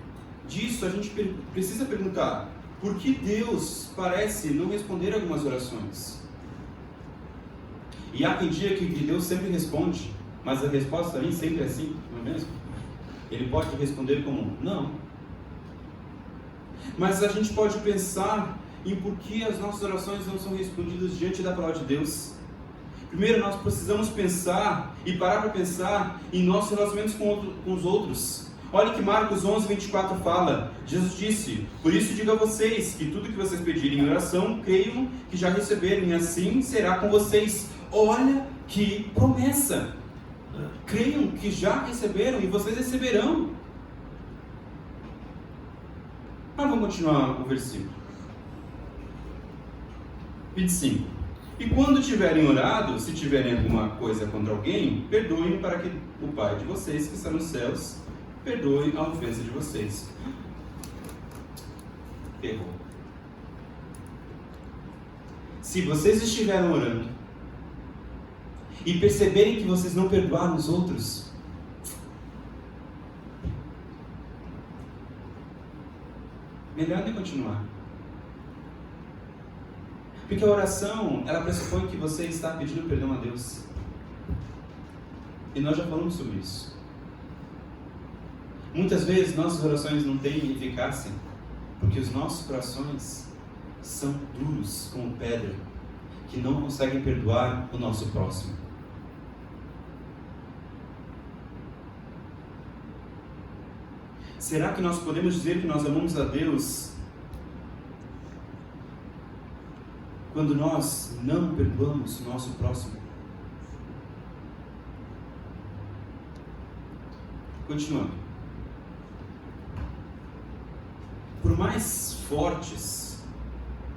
disso a gente precisa perguntar, por que Deus parece não responder algumas orações? E há quem diga que Deus sempre responde, mas a resposta nem sempre é assim, não é mesmo? Ele pode responder como não. Mas a gente pode pensar em por que as nossas orações não são respondidas diante da palavra de Deus. Primeiro, nós precisamos pensar e parar para pensar em nossos relacionamentos com os outros. Olha que Marcos 11:24 fala, Jesus disse, por isso digo a vocês, que tudo que vocês pedirem em oração, creiam que já receberam, e assim será com vocês. Olha que promessa! Creiam que já receberam e vocês receberão. Mas vamos continuar o versículo. 25. E quando tiverem orado, se tiverem alguma coisa contra alguém, perdoem para que o Pai de vocês que está nos céus perdoe a ofensa de vocês. Errou. Se vocês estiverem orando e perceberem que vocês não perdoaram os outros, melhor nem continuar. Porque a oração, ela pressupõe que você está pedindo perdão a Deus. E nós já falamos sobre isso. Muitas vezes nossas orações não têm eficácia, porque os nossos corações são duros como pedra, que não conseguem perdoar o nosso próximo. Será que nós podemos dizer que nós amamos a Deus quando nós não perdoamos o nosso próximo? Continuando. Por mais fortes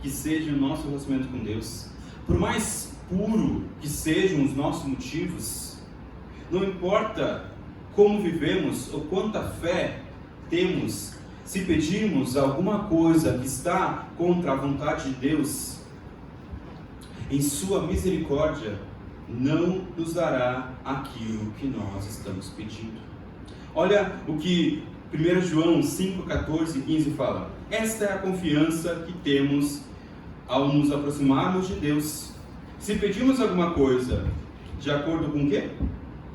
que seja o nosso relacionamento com Deus, por mais puro que sejam os nossos motivos, não importa como vivemos ou quanta fé temos, se pedirmos alguma coisa que está contra a vontade de Deus, em sua misericórdia não nos dará aquilo que nós estamos pedindo. Olha o que 1 João 5, 14 e 15 fala. Esta é a confiança que temos ao nos aproximarmos de Deus. Se pedimos alguma coisa de acordo com o quê?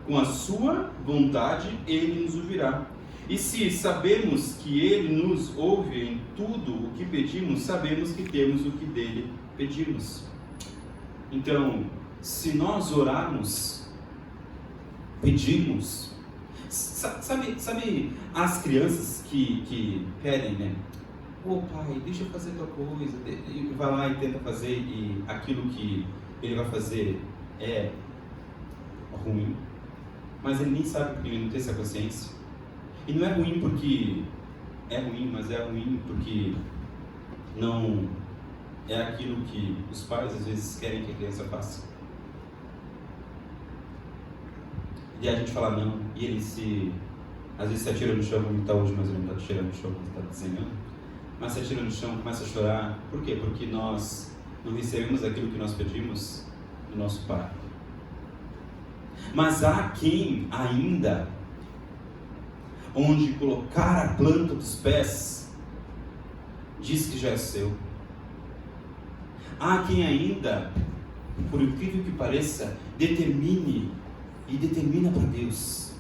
Com a sua vontade, Ele nos ouvirá. E se sabemos que Ele nos ouve em tudo o que pedimos, sabemos que temos o que dele pedimos. Então, se nós orarmos, pedimos, sabe as crianças que pedem, né? Ô pai, deixa eu fazer tua coisa, e vai lá e tenta fazer, e aquilo que ele vai fazer é ruim, mas ele nem sabe porque ele não tem essa consciência. E não é ruim porque é ruim, mas é ruim porque não é aquilo que os pais às vezes querem que a criança faça. E a gente fala não, e ele se Às vezes você atira no chão, como está hoje, mas ele não está tirando no chão, como está desenhando. Mas você atira no chão, começa a chorar. Por quê? Porque nós não recebemos aquilo que nós pedimos do nosso Pai. Mas há quem ainda, onde colocar a planta dos pés, diz que já é seu. Há quem ainda, por incrível que pareça, determina para Deus.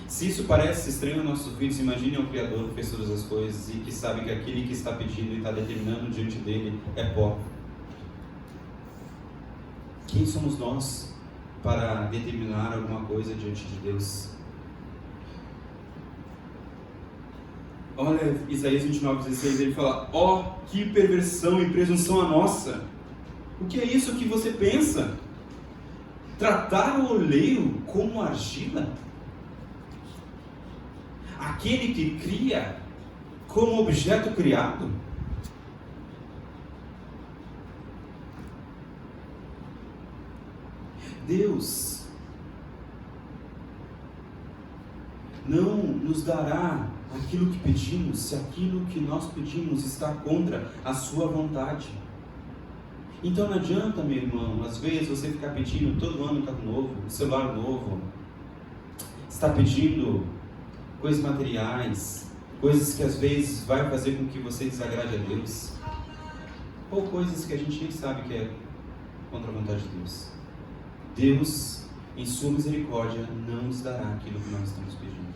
Se isso parece estranho aos nossos ouvidos, imagine o Criador que fez todas as coisas e que sabe que aquele que está pedindo e está determinando diante dele é pó. Quem somos nós para determinar alguma coisa diante de Deus? Olha, Isaías 29:16, ele fala: ó, que perversão e presunção a nossa! O que é isso que você pensa? Tratar o oleiro como argila? Aquele que cria como objeto criado? Deus não nos dará aquilo que pedimos se aquilo que nós pedimos está contra a sua vontade. Então não adianta, meu irmão, às vezes você ficar pedindo todo ano um carro novo, um celular novo, está pedindo coisas materiais, coisas que às vezes vai fazer com que você desagrade a Deus, ou coisas que a gente nem sabe que é contra a vontade de Deus. Deus, em sua misericórdia, não nos dará aquilo que nós estamos pedindo.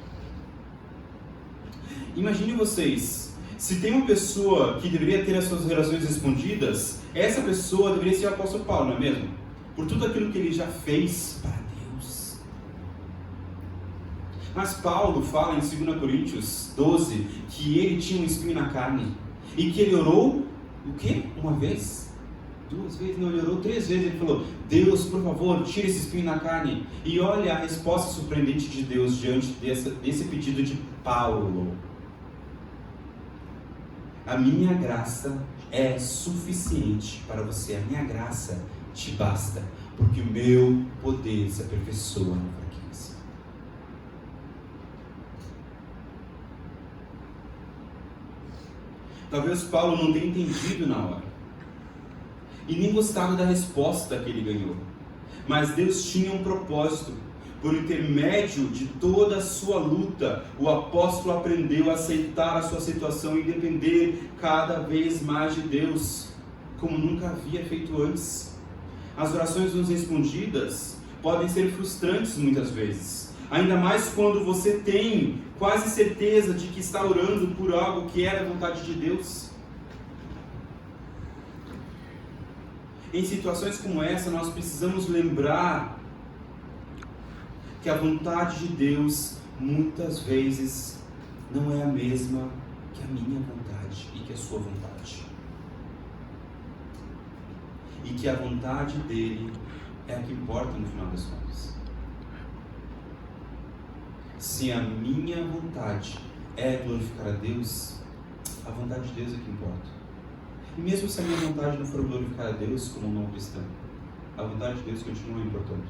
Imagine vocês, se tem uma pessoa que deveria ter as suas orações respondidas, essa pessoa deveria ser o apóstolo Paulo, não é mesmo? Por tudo aquilo que ele já fez para Deus. Mas Paulo fala em 2 Coríntios 12 que ele tinha um espinho na carne e que ele orou, o quê? Uma vez? 2 vezes? Não, ele orou 3 vezes. Ele falou: Deus, por favor, tira esse espinho na carne. E olha a resposta surpreendente de Deus diante desse pedido de Paulo: a minha graça é suficiente para você. A minha graça te basta, porque o meu poder se aperfeiçoa na fraqueza. Talvez Paulo não tenha entendido na hora e nem gostado da resposta que ele ganhou, mas Deus tinha um propósito. Por intermédio de toda a sua luta, o apóstolo aprendeu a aceitar a sua situação e depender cada vez mais de Deus, como nunca havia feito antes. As orações não respondidas podem ser frustrantes muitas vezes, ainda mais quando você tem quase certeza de que está orando por algo que é da vontade de Deus. Em situações como essa, nós precisamos lembrar que a vontade de Deus muitas vezes não é a mesma que a minha vontade e que a sua vontade. E que a vontade dele é a que importa no final das contas. Se a minha vontade é glorificar a Deus, a vontade de Deus é que importa. E mesmo se a minha vontade não for glorificar a Deus como um não cristão, a vontade de Deus continua importante.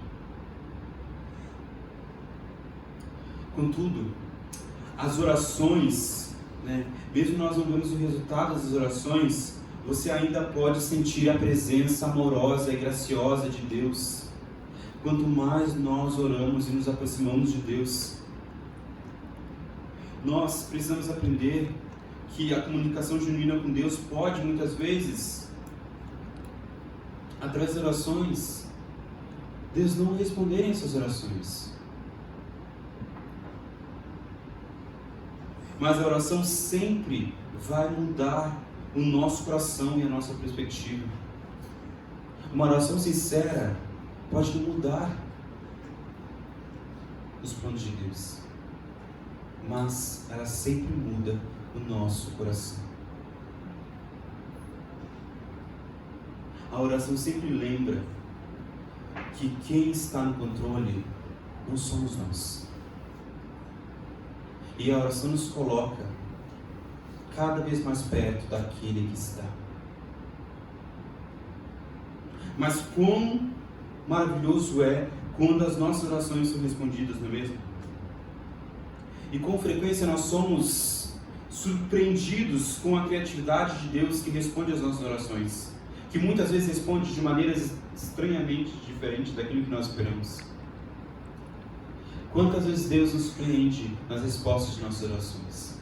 Contudo, as orações, mesmo nós não vemos o resultado das orações, você ainda pode sentir a presença amorosa e graciosa de Deus. Quanto mais nós oramos e nos aproximamos de Deus, nós precisamos aprender que a comunicação genuína com Deus pode, muitas vezes, através das orações, Deus não responder em essas orações. Mas a oração sempre vai mudar o nosso coração e a nossa perspectiva. Uma oração sincera pode mudar os planos de Deus, mas ela sempre muda o nosso coração. A oração sempre lembra que quem está no controle não somos nós. E a oração nos coloca cada vez mais perto daquele que está. Mas como maravilhoso é quando as nossas orações são respondidas, não é mesmo? E com frequência nós somos surpreendidos com a criatividade de Deus que responde às nossas orações, que muitas vezes responde de maneiras estranhamente diferentes daquilo que nós esperamos. Quantas vezes Deus nos surpreende nas respostas de nossas orações?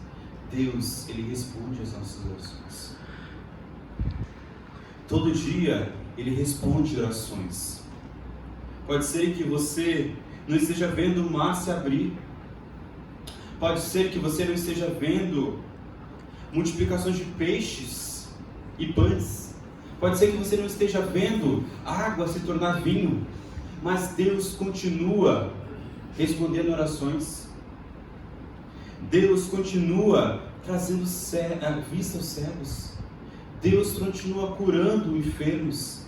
Deus, Ele responde às nossas orações. Todo dia Ele responde orações. Pode ser que você não esteja vendo o mar se abrir. Pode ser que você não esteja vendo multiplicações de peixes e pães. Pode ser que você não esteja vendo água se tornar vinho. Mas Deus continua respondendo orações. Deus continua trazendo vista aos cegos. Deus continua curando enfermos.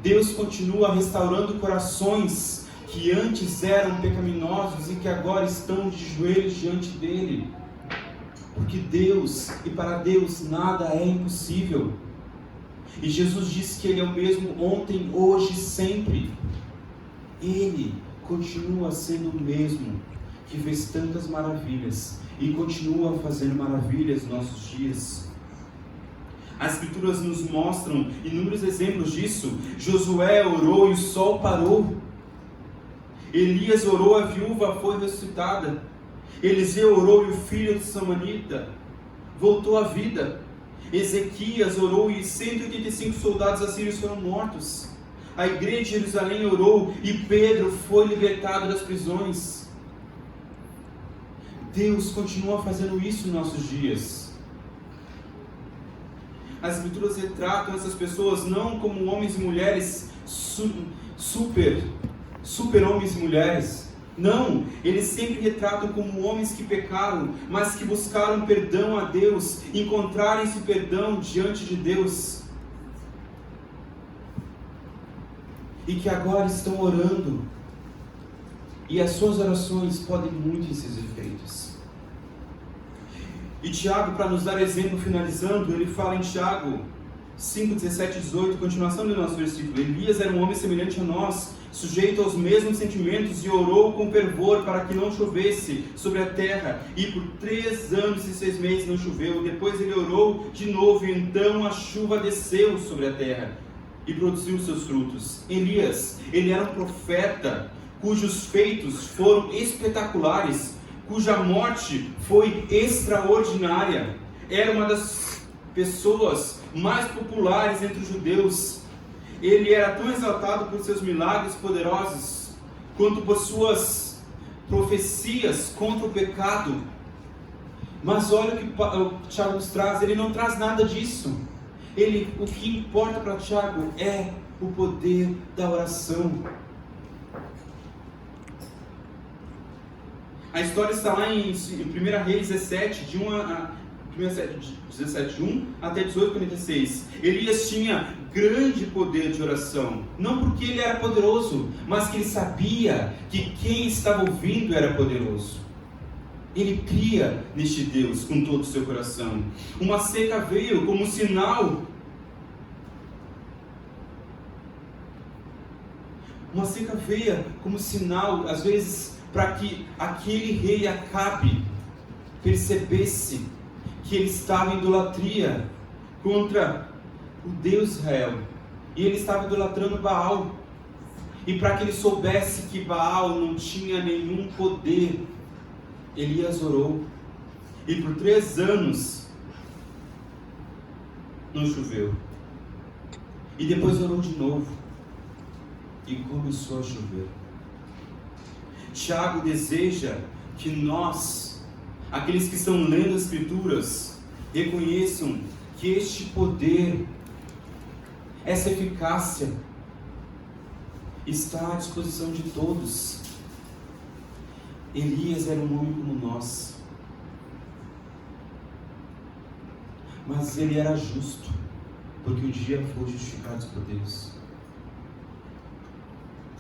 Deus continua restaurando corações que antes eram pecaminosos e que agora estão de joelhos diante dele. Porque Deus, e para Deus nada é impossível. E Jesus disse que Ele é o mesmo ontem, hoje e sempre. Ele continua sendo o mesmo que fez tantas maravilhas e continua fazendo maravilhas nos nossos dias. As Escrituras nos mostram inúmeros exemplos disso. Josué orou e o sol parou. Elias orou, a viúva foi ressuscitada. Eliseu orou e o filho de Samanita voltou à vida. Ezequias orou e 185 soldados assírios foram mortos. A igreja de Jerusalém orou e Pedro foi libertado das prisões. Deus continua fazendo isso em nossos dias. As Escrituras retratam essas pessoas não como homens e mulheres super homens e mulheres. Não, eles sempre retratam como homens que pecaram, mas que buscaram perdão a Deus, encontraram esse perdão diante de Deus. E que agora estão orando. E as suas orações podem muito em seus efeitos. E Tiago, para nos dar exemplo, finalizando, ele fala em Tiago 5, 17 e 18, continuação do nosso versículo. Elias era um homem semelhante a nós, sujeito aos mesmos sentimentos, e orou com fervor para que não chovesse sobre a terra. E por 3 anos e 6 meses não choveu. Depois ele orou de novo, e então a chuva desceu sobre a terra e produziu seus frutos. Elias, ele era um profeta cujos feitos foram espetaculares, cuja morte foi extraordinária. Era uma das pessoas mais populares entre os judeus. Ele era tão exaltado por seus milagres poderosos, quanto por suas profecias contra o pecado. Mas olha o que Tiago nos traz, ele não traz nada disso. O que importa para Tiago é o poder da oração. A história está lá em 1 Reis 17, de 1 até 18, 46. Elias tinha grande poder de oração, não porque ele era poderoso, mas que ele sabia que quem estava ouvindo era poderoso. Ele cria neste Deus com todo o seu coração. Uma seca veio como sinal. Uma seca veio como sinal, às vezes, para que aquele rei Acabe percebesse que ele estava em idolatria contra o Deus Israel, e ele estava idolatrando Baal, e para que ele soubesse que Baal não tinha nenhum poder, Elias orou, e por 3 anos não choveu, e depois orou de novo, e começou a chover. Tiago deseja que nós, aqueles que estão lendo as Escrituras, reconheçam que este poder, essa eficácia, está à disposição de todos. Elias era um homem como nós, mas ele era justo, porque um dia foi justificado por Deus.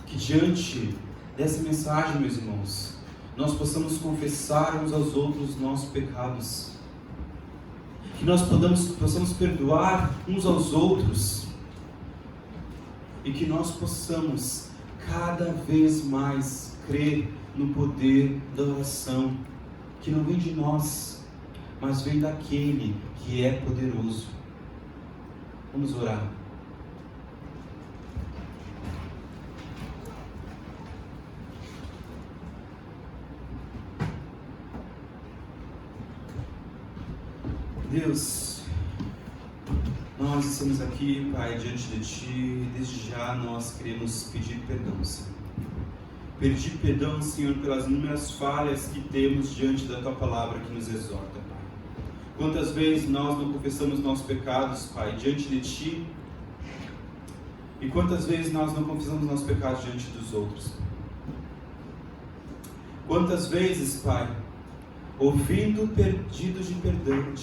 Que diante dessa mensagem, meus irmãos, nós possamos confessar uns aos outros os nossos pecados, que nós possamos perdoar uns aos outros, e que nós possamos cada vez mais crer no poder da oração, que não vem de nós, mas vem daquele que é poderoso. Vamos orar. Deus, nós estamos aqui, Pai, diante de Ti. Desde já nós queremos pedir perdão, Senhor. Pedir perdão, Senhor, pelas inúmeras falhas que temos diante da Tua palavra que nos exorta, Pai. Quantas vezes nós não confessamos nossos pecados, Pai, diante de Ti, e quantas vezes nós não confessamos nossos pecados diante dos outros. Quantas vezes, Pai, ouvindo pedidos de perdão,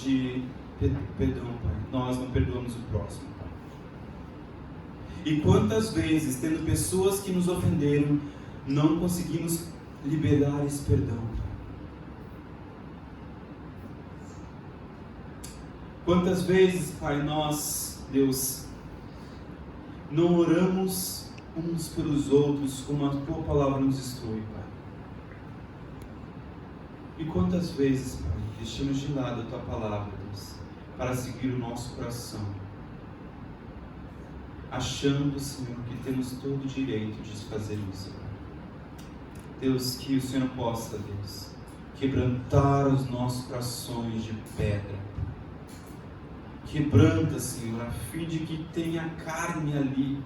Pai, nós não perdoamos o próximo, Pai. E quantas vezes, tendo pessoas que nos ofenderam, não conseguimos liberar esse perdão, Pai. Quantas vezes, Pai, nós, Deus, não oramos uns pelos outros como a Tua palavra nos instrui, Pai. E quantas vezes, Pai, deixamos de lado a Tua palavra, Deus, para seguir o nosso coração, achando, Senhor, que temos todo o direito de fazer isso, Pai. Deus, que o Senhor possa, Deus, quebrantar os nossos corações de pedra. Quebranta, Senhor, a fim de que tenha carne ali,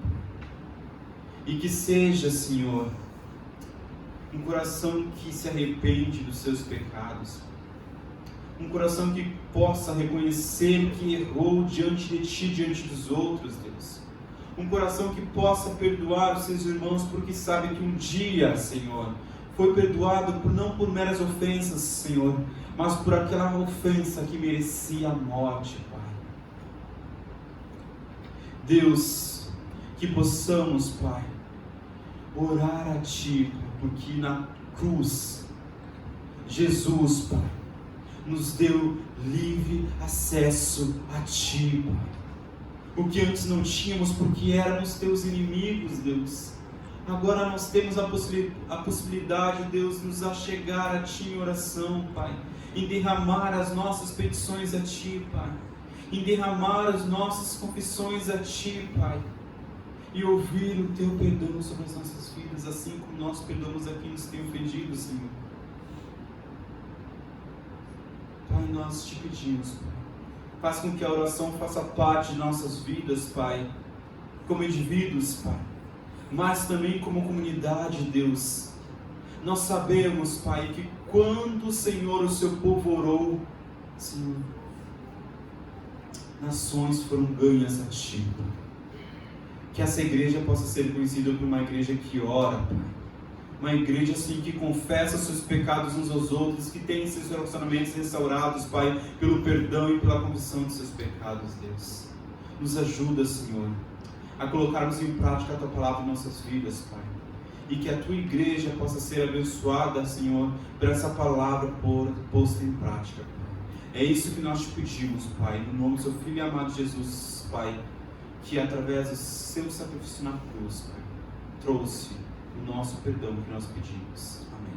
e que seja, Senhor, um coração que se arrepende dos seus pecados, um coração que possa reconhecer que errou diante de Ti, diante dos outros, Deus, um coração que possa perdoar os seus irmãos, porque sabe que um dia, Senhor, foi perdoado não por meras ofensas, Senhor, mas por aquela ofensa que merecia a morte, Pai. Deus, que possamos, Pai, orar a Ti, porque na cruz, Jesus, Pai, nos deu livre acesso a Ti, Pai. O que antes não tínhamos, porque éramos Teus inimigos, Deus. Agora nós temos a possibilidade, Deus, de nos achegar a Ti em oração, Pai, em derramar as nossas petições a Ti, Pai, em derramar as nossas confissões a Ti, Pai, e ouvir o Teu perdão sobre as nossas vidas, assim como nós perdoamos a quem nos tem ofendido, Senhor. Pai, nós Te pedimos, Pai, faz com que a oração faça parte de nossas vidas, Pai, como indivíduos, Pai, mas também como comunidade, Deus. Nós sabemos, Pai, que quando, Senhor, o Seu povo orou, Senhor, nações foram ganhas a Ti. Que essa igreja possa ser conhecida por uma igreja que ora, Pai. Uma igreja assim que confessa seus pecados uns aos outros, que tem seus relacionamentos restaurados, Pai, pelo perdão e pela confissão de seus pecados, Deus. Nos ajuda, Senhor, a colocarmos em prática a Tua palavra em nossas vidas, Pai. E que a Tua igreja possa ser abençoada, Senhor, por essa palavra posta em prática, Pai. É isso que nós Te pedimos, Pai, no nome do Seu Filho amado Jesus, Pai, que através do Seu sacrifício na cruz, Pai, trouxe o nosso perdão que nós pedimos. Amém.